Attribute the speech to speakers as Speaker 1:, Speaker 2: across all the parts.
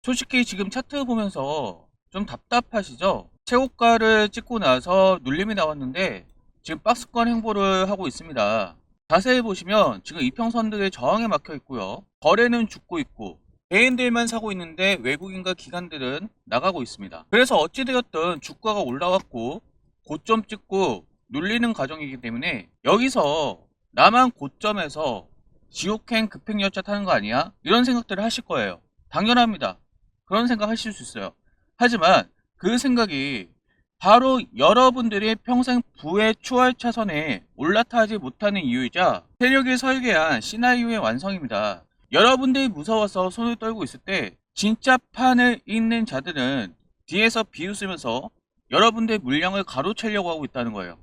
Speaker 1: 솔직히 지금 차트 보면서 좀 답답하시죠? 최고가를 찍고 나서 눌림이 나왔는데 지금 박스권 행보를 하고 있습니다. 자세히 보시면 지금 이평선들의 저항에 막혀 있고요. 거래는 죽고 있고 개인들만 사고 있는데 외국인과 기관들은 나가고 있습니다. 그래서 어찌되었든 주가가 올라왔고 고점 찍고 눌리는 과정이기 때문에 여기서 나만 고점에서 지옥행 급행열차 타는 거 아니야? 이런 생각들을 하실 거예요. 당연합니다. 그런 생각 하실 수 있어요. 하지만 그 생각이 바로 여러분들이 평생 부의 추월 차선에 올라타지 못하는 이유이자 세력이 설계한 시나리오의 완성입니다. 여러분들이 무서워서 손을 떨고 있을 때 진짜 판을 읽는 자들은 뒤에서 비웃으면서 여러분들의 물량을 가로채려고 하고 있다는 거예요.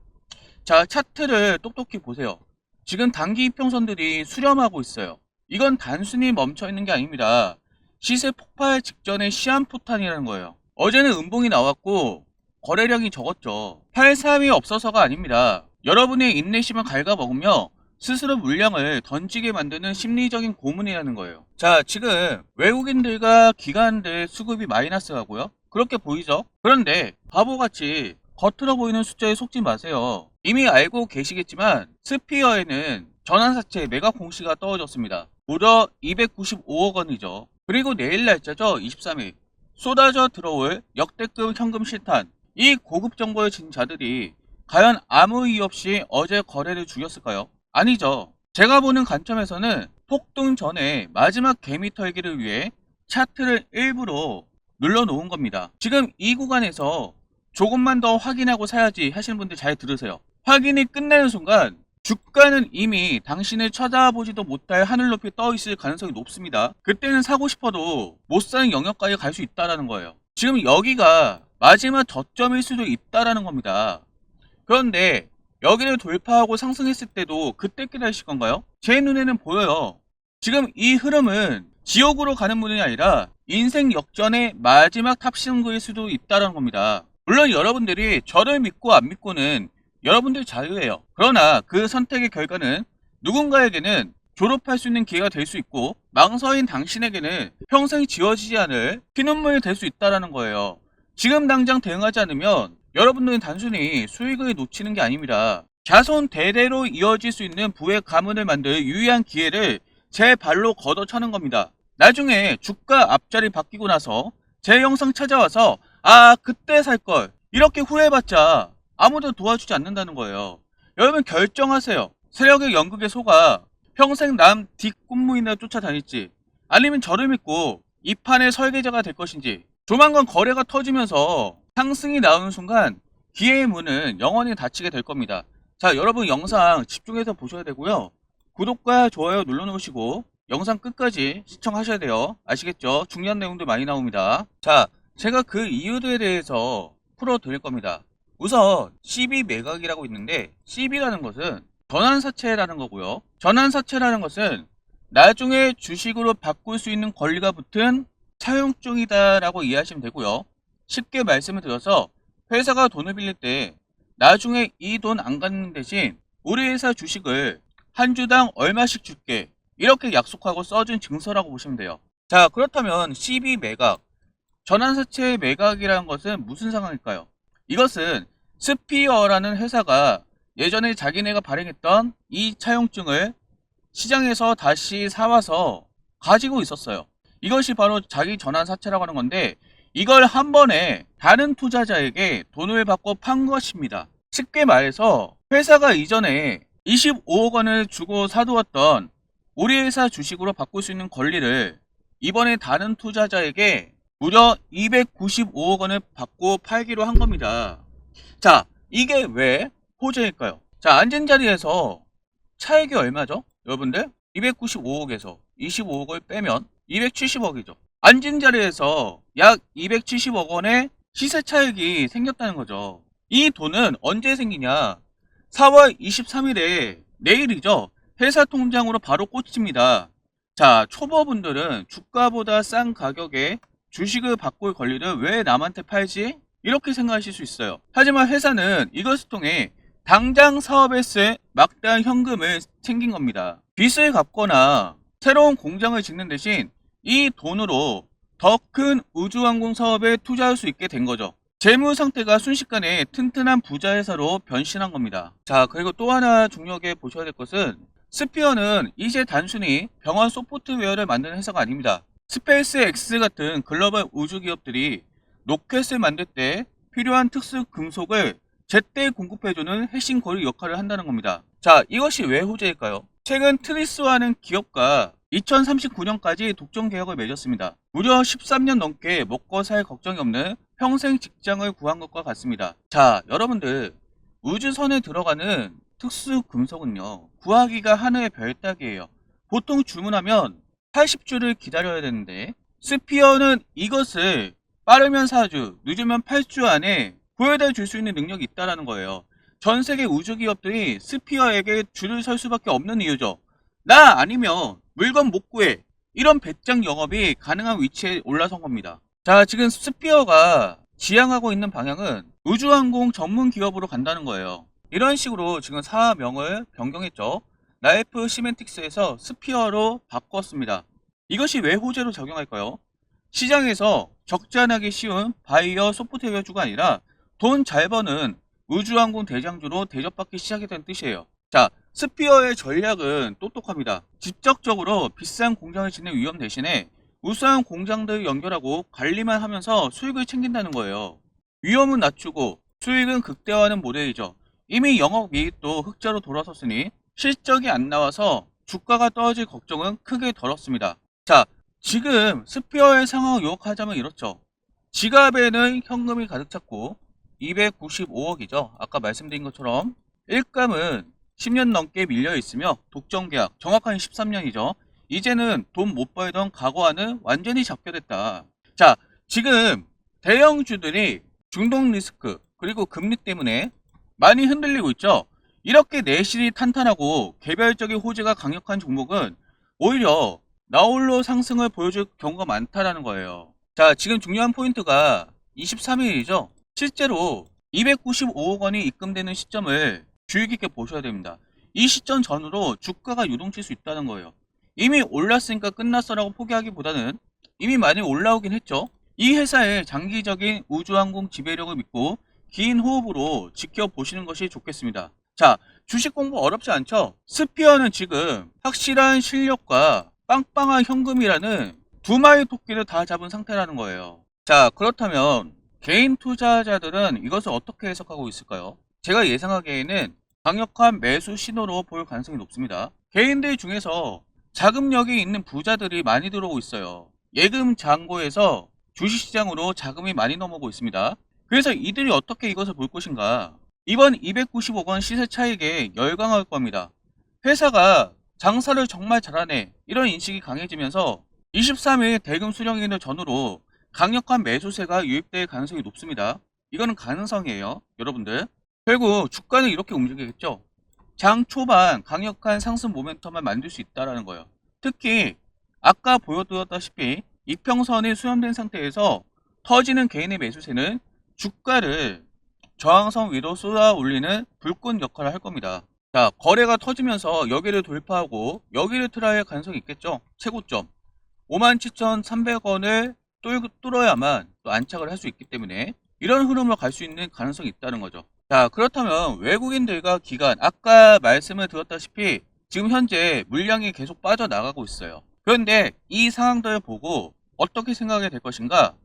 Speaker 1: 자, 차트를 똑똑히 보세요. 지금 단기 이평선들이 수렴하고 있어요. 이건 단순히 멈춰있는 게 아닙니다. 시세 폭발 직전의 시한포탄이라는 거예요. 어제는 음봉이 나왔고 거래량이 적었죠. 팔삼이 없어서가 아닙니다. 여러분의 인내심을 갉아먹으며 스스로 물량을 던지게 만드는 심리적인 고문이라는 거예요. 자, 지금 외국인들과 기관들 수급이 마이너스 가고요. 그렇게 보이죠? 그런데 바보같이 겉으로 보이는 숫자에 속지 마세요. 이미 알고 계시겠지만 스피어에는 전환사채 매각 공시가 떨어졌습니다. 무려 295억 원이죠. 그리고 내일 날짜죠. 23일. 쏟아져 들어올 역대급 현금 실탄. 이 고급 정보를 진 자들이 과연 아무 이유 없이 어제 거래를 죽였을까요? 아니죠. 제가 보는 관점에서는 폭등 전에 마지막 개미 털기를 위해 차트를 일부러 눌러놓은 겁니다. 지금 이 구간에서 조금만 더 확인하고 사야지 하시는 분들 잘 들으세요. 확인이 끝나는 순간 주가는 이미 당신을 쳐다보지도 못할 하늘 높이 떠 있을 가능성이 높습니다. 그때는 사고 싶어도 못 사는 영역까지 갈 수 있다는 거예요. 지금 여기가 마지막 저점일 수도 있다는 겁니다. 그런데 여기를 돌파하고 상승했을 때도 그때 깨달으실 건가요? 제 눈에는 보여요. 지금 이 흐름은 지옥으로 가는 문이 아니라 인생 역전의 마지막 탑승구일 수도 있다는 겁니다. 물론 여러분들이 저를 믿고 안 믿고는 여러분들 자유예요. 그러나 그 선택의 결과는 누군가에게는 졸업할 수 있는 기회가 될 수 있고 망설인 당신에게는 평생 지워지지 않을 피눈물이 될 수 있다는 거예요. 지금 당장 대응하지 않으면 여러분들은 단순히 수익을 놓치는 게 아닙니다. 자손 대대로 이어질 수 있는 부의 가문을 만들 유의한 기회를 제 발로 걷어차는 겁니다. 나중에 주가 앞자리 바뀌고 나서 제 영상 찾아와서 아 그때 살걸 이렇게 후회해봤자 아무도 도와주지 않는다는 거예요. 여러분 결정하세요. 세력의 연극에 속아 평생 남 뒷꿈무이나 쫓아다닐지 아니면 저를 믿고 이 판의 설계자가 될 것인지. 조만간 거래가 터지면서 상승이 나오는 순간 기회의 문은 영원히 닫히게 될 겁니다. 자, 여러분 영상 집중해서 보셔야 되고요. 구독과 좋아요 눌러놓으시고 영상 끝까지 시청하셔야 돼요. 아시겠죠? 중요한 내용들 많이 나옵니다. 자, 제가 그 이유들에 대해서 풀어드릴 겁니다. 우선 CB 매각이라고 있는데 CB라는 것은 전환사채라는 거고요. 전환사채라는 것은 나중에 주식으로 바꿀 수 있는 권리가 붙은 차용증이다 라고 이해하시면 되고요. 쉽게 말씀을 드려서 회사가 돈을 빌릴 때 나중에 이 돈 안 갚는 대신 우리 회사 주식을 한 주당 얼마씩 줄게 이렇게 약속하고 써준 증서라고 보시면 돼요. 자, 그렇다면 CB 매각, 전환사채 매각이라는 것은 무슨 상황일까요? 이것은 스피어라는 회사가 예전에 자기네가 발행했던 이 차용증을 시장에서 다시 사와서 가지고 있었어요. 이것이 바로 자기 전환사채라고 하는 건데 이걸 한 번에 다른 투자자에게 돈을 받고 판 것입니다. 쉽게 말해서 회사가 이전에 25억 원을 주고 사두었던 우리 회사 주식으로 바꿀 수 있는 권리를 이번에 다른 투자자에게 무려 295억 원을 받고 팔기로 한 겁니다. 자, 이게 왜 호재일까요? 자, 앉은 자리에서 차익이 얼마죠? 여러분들 295억에서 25억을 빼면 270억이죠. 앉은 자리에서 약 270억 원의 시세 차익이 생겼다는 거죠. 이 돈은 언제 생기냐? 4월 23일에 내일이죠. 회사 통장으로 바로 꽂힙니다. 자, 초보분들은 주가보다 싼 가격에 주식을 바꿀 권리를 왜 남한테 팔지? 이렇게 생각하실 수 있어요. 하지만 회사는 이것을 통해 당장 사업에 쓸 막대한 현금을 챙긴 겁니다. 빚을 갚거나 새로운 공장을 짓는 대신 이 돈으로 더 큰 우주항공 사업에 투자할 수 있게 된 거죠. 재무 상태가 순식간에 튼튼한 부자 회사로 변신한 겁니다. 자, 그리고 또 하나 중요하게 보셔야 될 것은 스피어는 이제 단순히 병원 소프트웨어를 만드는 회사가 아닙니다. 스페이스 X 같은 글로벌 우주 기업들이 로켓을 만들 때 필요한 특수 금속을 제때 공급해주는 핵심 고리 역할을 한다는 겁니다. 자, 이것이 왜 호재일까요? 최근 트리스와는 기업과 2039년까지 독점 계약을 맺었습니다. 무려 13년 넘게 먹고 살 걱정이 없는 평생 직장을 구한 것과 같습니다. 자, 여러분들, 우주선에 들어가는 특수 금속은요, 구하기가 하늘의 별 따기예요. 보통 주문하면 80주를 기다려야 되는데, 스피어는 이것을 빠르면 4주, 늦으면 8주 안에 구해다 줄 수 있는 능력이 있다는 거예요. 전 세계 우주 기업들이 스피어에게 줄을 설 수밖에 없는 이유죠. 나 아니면 물건 못 구해. 이런 배짱 영업이 가능한 위치에 올라선 겁니다. 자, 지금 스피어가 지향하고 있는 방향은 우주항공 전문 기업으로 간다는 거예요. 이런 식으로 지금 사명을 변경했죠. 나이프 시멘틱스에서 스피어로 바꿨습니다. 이것이 왜 호재로 작용할까요? 시장에서 적자나기 쉬운 바이어 소프트웨어주가 아니라 돈 잘 버는 우주항공 대장주로 대접받기 시작했다는 뜻이에요. 자, 스피어의 전략은 똑똑합니다. 직접적으로 비싼 공장을 짓는 위험 대신에 우수한 공장들을 연결하고 관리만 하면서 수익을 챙긴다는 거예요. 위험은 낮추고 수익은 극대화하는 모델이죠. 이미 영업이익도 흑자로 돌아섰으니 실적이 안 나와서 주가가 떨어질 걱정은 크게 덜었습니다. 자, 지금 스피어의 상황을 요약하자면 이렇죠. 지갑에는 현금이 가득 찼고 295억이죠. 아까 말씀드린 것처럼 일감은 10년 넘게 밀려 있으며 독점 계약 정확한 13년이죠. 이제는 돈 못 벌던 과거와는 완전히 작별했다. 자, 지금 대형주들이 중동 리스크 그리고 금리 때문에 많이 흔들리고 있죠. 이렇게 내실이 탄탄하고 개별적인 호재가 강력한 종목은 오히려 나홀로 상승을 보여줄 경우가 많다라는 거예요. 자, 지금 중요한 포인트가 23일이죠. 실제로 295억 원이 입금되는 시점을 주의 깊게 보셔야 됩니다. 이 시점 전후로 주가가 유동칠 수 있다는 거예요. 이미 올랐으니까 끝났어라고 포기하기보다는 이미 많이 올라오긴 했죠. 이 회사의 장기적인 우주항공 지배력을 믿고 긴 호흡으로 지켜보시는 것이 좋겠습니다. 자, 주식 공부 어렵지 않죠? 스피어는 지금 확실한 실력과 빵빵한 현금이라는 두 마리 토끼를 다 잡은 상태라는 거예요. 자, 그렇다면 개인 투자자들은 이것을 어떻게 해석하고 있을까요? 제가 예상하기에는 강력한 매수 신호로 볼 가능성이 높습니다. 개인들 중에서 자금력이 있는 부자들이 많이 들어오고 있어요. 예금 잔고에서 주식시장으로 자금이 많이 넘어오고 있습니다. 그래서 이들이 어떻게 이것을 볼 것인가? 이번 295억 원 시세 차익에 열광할 겁니다. 회사가 장사를 정말 잘하네, 이런 인식이 강해지면서 23일 대금 수령일을 전후로 강력한 매수세가 유입될 가능성이 높습니다. 이거는 가능성이에요, 여러분들. 결국 주가는 이렇게 움직이겠죠. 장 초반 강력한 상승 모멘텀을 만들 수 있다는 거예요. 특히 아까 보여드렸다시피 이평선이 수렴된 상태에서 터지는 개인의 매수세는 주가를 저항선 위로 쏟아 올리는 불꽃 역할을 할 겁니다. 자, 거래가 터지면서 여기를 돌파하고 여기를 트라이할 가능성이 있겠죠. 최고점 57,300원을 뚫어야만 또 안착을 할 수 있기 때문에 이런 흐름으로 갈 수 있는 가능성이 있다는 거죠. 자, 그렇다면 외국인들과 기관, 아까 말씀을 드렸다시피 지금 현재 물량이 계속 빠져나가고 있어요. 그런데 이 상황들을 보고 어떻게 생각이 될 것인가?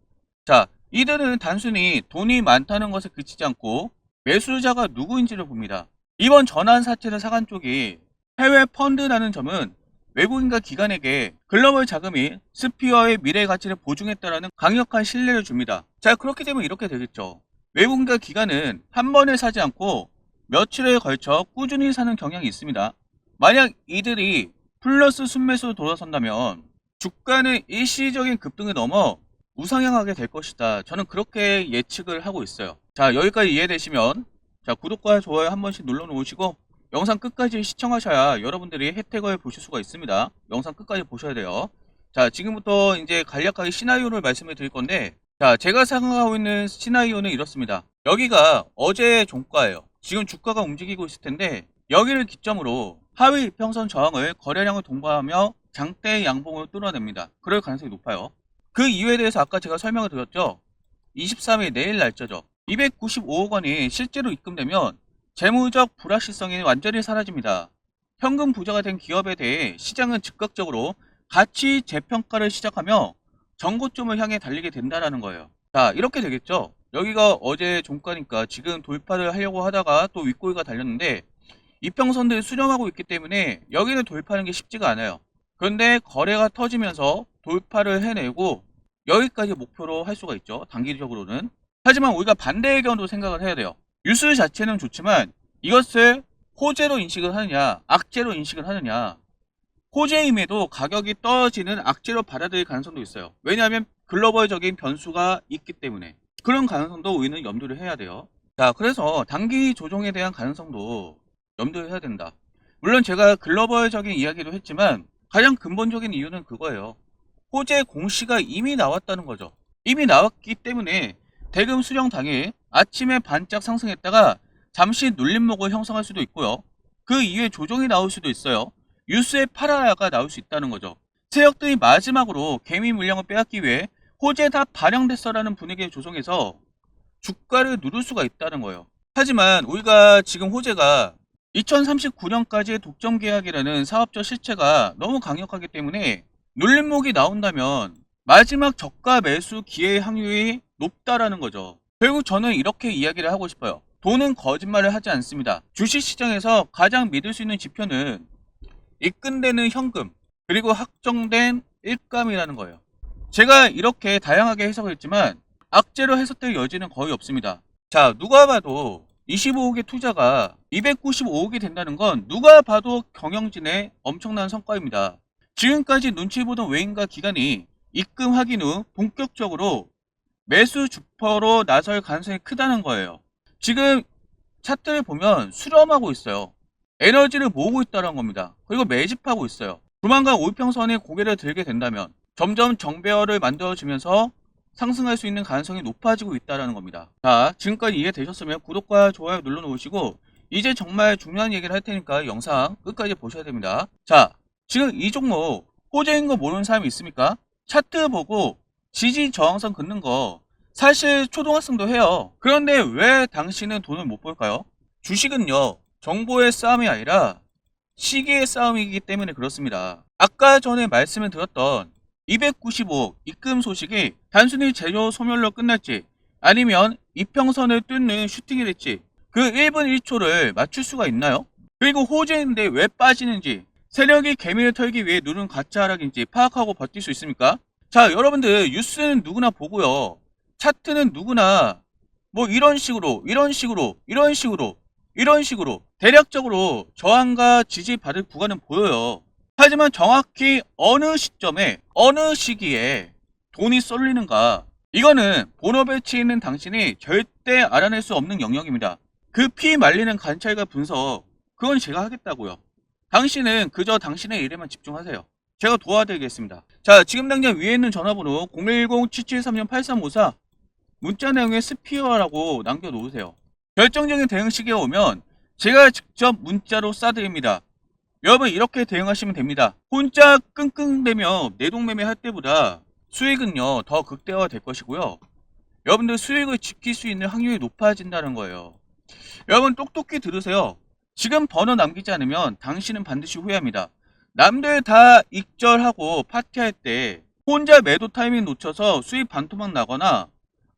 Speaker 1: 자, 이들은 단순히 돈이 많다는 것에 그치지 않고 매수자가 누구인지를 봅니다. 이번 전환 사채를 사간 쪽이 해외 펀드라는 점은 외국인과 기관에게 글로벌 자금이 스피어의 미래 가치를 보증했다는 강력한 신뢰를 줍니다. 자, 그렇게 되면 이렇게 되겠죠. 외국인과 기관은 한 번에 사지 않고 며칠에 걸쳐 꾸준히 사는 경향이 있습니다. 만약 이들이 플러스 순매수로 돌아선다면 주가는 일시적인 급등을 넘어 우상향하게 될 것이다. 저는 그렇게 예측을 하고 있어요. 자, 여기까지 이해되시면 자, 구독과 좋아요 한 번씩 눌러 놓으시고 영상 끝까지 시청하셔야 여러분들이 혜택을 보실 수가 있습니다. 영상 끝까지 보셔야 돼요. 자, 지금부터 이제 간략하게 시나리오를 말씀을 드릴 건데, 자, 제가 생각하고 있는 시나리오는 이렇습니다. 여기가 어제의 종가예요. 지금 주가가 움직이고 있을 텐데 여기를 기점으로 하위 이평선 저항을 거래량을 동반하며 장대 양봉을 뚫어냅니다. 그럴 가능성이 높아요. 그 이유에 대해서 아까 제가 설명을 드렸죠. 23일 내일 날짜죠. 295억 원이 실제로 입금되면 재무적 불확실성이 완전히 사라집니다. 현금 부자가 된 기업에 대해 시장은 즉각적으로 가치 재평가를 시작하며 정고점을 향해 달리게 된다는 거예요. 자, 이렇게 되겠죠. 여기가 어제 종가니까 지금 돌파를 하려고 하다가 또 윗꼬리가 달렸는데 이평선들 수렴하고 있기 때문에 여기를 돌파하는 게 쉽지가 않아요. 그런데 거래가 터지면서 돌파를 해내고 여기까지 목표로 할 수가 있죠. 단기적으로는. 하지만 우리가 반대의 견도 생각을 해야 돼요. 뉴스 자체는 좋지만 이것을 호재로 인식을 하느냐 악재로 인식을 하느냐. 호재임에도 가격이 떨어지는 악재로 받아들일 가능성도 있어요. 왜냐하면 글로벌적인 변수가 있기 때문에. 그런 가능성도 우리는 염두를 해야 돼요. 자, 그래서 단기 조정에 대한 가능성도 염두를 해야 된다. 물론 제가 글로벌적인 이야기도 했지만 가장 근본적인 이유는 그거예요. 호재 공시가 이미 나왔다는 거죠. 이미 나왔기 때문에 대금 수령 당일 아침에 반짝 상승했다가 잠시 눌림목을 형성할 수도 있고요. 그 이후에 조정이 나올 수도 있어요. 뉴스에 팔아야가 나올 수 있다는 거죠. 세력들이 마지막으로 개미 물량을 빼앗기 위해 호재 다 반영됐어라는 분위기를 조성해서 주가를 누를 수가 있다는 거예요. 하지만 우리가 지금 호재가 2039년까지의 독점 계약이라는 사업적 실체가 너무 강력하기 때문에 눌림목이 나온다면 마지막 저가 매수 기회의 확률이 높다라는 거죠. 결국 저는 이렇게 이야기를 하고 싶어요. 돈은 거짓말을 하지 않습니다. 주식시장에서 가장 믿을 수 있는 지표는 입금되는 현금 그리고 확정된 일감이라는 거예요. 제가 이렇게 다양하게 해석을 했지만 악재로 해석될 여지는 거의 없습니다. 자, 누가 봐도 25억의 투자가 295억이 된다는 건 누가 봐도 경영진의 엄청난 성과입니다. 지금까지 눈치 보던 외인과 기관이 입금 확인 후 본격적으로 매수 주포로 나설 가능성이 크다는 거예요. 지금 차트를 보면 수렴하고 있어요. 에너지를 모으고 있다는 겁니다. 그리고 매집하고 있어요. 조만간 오이평선에 고개를 들게 된다면 점점 정배열을 만들어주면서 상승할 수 있는 가능성이 높아지고 있다는 겁니다. 자, 지금까지 이해되셨으면 구독과 좋아요 눌러놓으시고 이제 정말 중요한 얘기를 할 테니까 영상 끝까지 보셔야 됩니다. 자, 지금 이 종목 호재인 거 모르는 사람이 있습니까? 차트 보고 지지 저항선 긋는 거 사실 초등학생도 해요. 그런데 왜 당신은 돈을 못 벌까요? 주식은요, 정보의 싸움이 아니라 시기의 싸움이기 때문에 그렇습니다. 아까 전에 말씀을 드렸던 295억 입금 소식이 단순히 재료 소멸로 끝날지 아니면 이평선을 뚫는 슈팅이 될지 그 1분 1초를 맞출 수가 있나요? 그리고 호재인데 왜 빠지는지 세력이 개미를 털기 위해 누른 가짜 하락인지 파악하고 버틸 수 있습니까? 자, 여러분들 뉴스는 누구나 보고요. 차트는 누구나 뭐 이런 식으로 대략적으로 저항과 지지 받을 구간은 보여요. 하지만 정확히 어느 시점에 어느 시기에 돈이 쏠리는가, 이거는 본업에 치여 있는 당신이 절대 알아낼 수 없는 영역입니다. 그 피 말리는 관찰과 분석, 그건 제가 하겠다고요. 당신은 그저 당신의 일에만 집중하세요. 제가 도와드리겠습니다. 자, 지금 당장 위에 있는 전화번호 010-7736-8354 문자 내용에 스피어라고 남겨놓으세요. 결정적인 대응 시기가 오면 제가 직접 문자로 쏴드립니다. 여러분, 이렇게 대응하시면 됩니다. 혼자 끙끙대며 내동매매 할 때보다 수익은요 더 극대화가 될 것이고요. 여러분들 수익을 지킬 수 있는 확률이 높아진다는 거예요. 여러분, 똑똑히 들으세요. 지금 번호 남기지 않으면 당신은 반드시 후회합니다. 남들 다 익절하고 파티할 때 혼자 매도 타이밍 놓쳐서 수익 반토막 나거나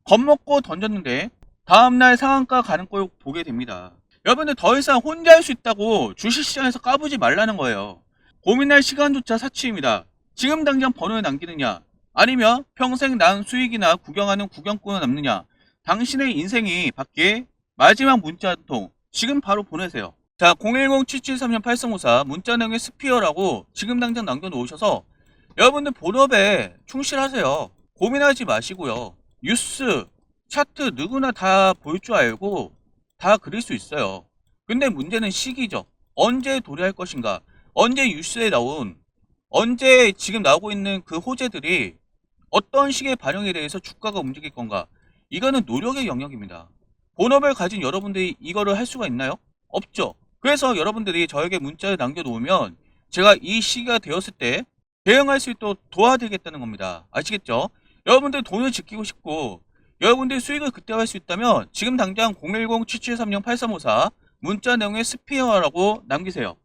Speaker 1: 겁먹고 던졌는데 다음날 상한가 가는 걸 보게 됩니다. 여러분들 더 이상 혼자 할 수 있다고 주식시장에서 까부지 말라는 거예요. 고민할 시간조차 사치입니다. 지금 당장 번호에 남기느냐 아니면 평생 난 수익이나 구경하는 구경꾼을 남느냐, 당신의 인생이 바뀌 마지막 문자 한 통 지금 바로 보내세요. 자, 010-7736-8354 문자 내용에 스피어라고 지금 당장 남겨놓으셔서 여러분들 본업에 충실하세요. 고민하지 마시고요. 뉴스, 차트 누구나 다 볼 줄 알고 다 그릴 수 있어요. 근데 문제는 시기죠. 언제 도래할 것인가, 언제 뉴스에 나온, 언제 지금 나오고 있는 그 호재들이 어떤 식의 반영에 대해서 주가가 움직일 건가, 이거는 노력의 영역입니다. 본업을 가진 여러분들이 이거를 할 수가 있나요? 없죠. 그래서 여러분들이 저에게 문자를 남겨놓으면 제가 이 시기가 되었을 때 대응할 수 있도록 도와드리겠다는 겁니다. 아시겠죠? 여러분들 돈을 지키고 싶고 여러분들이 수익을 극대화할 수 있다면 지금 당장 010-7730-8354 문자 내용에 스피어라고 남기세요.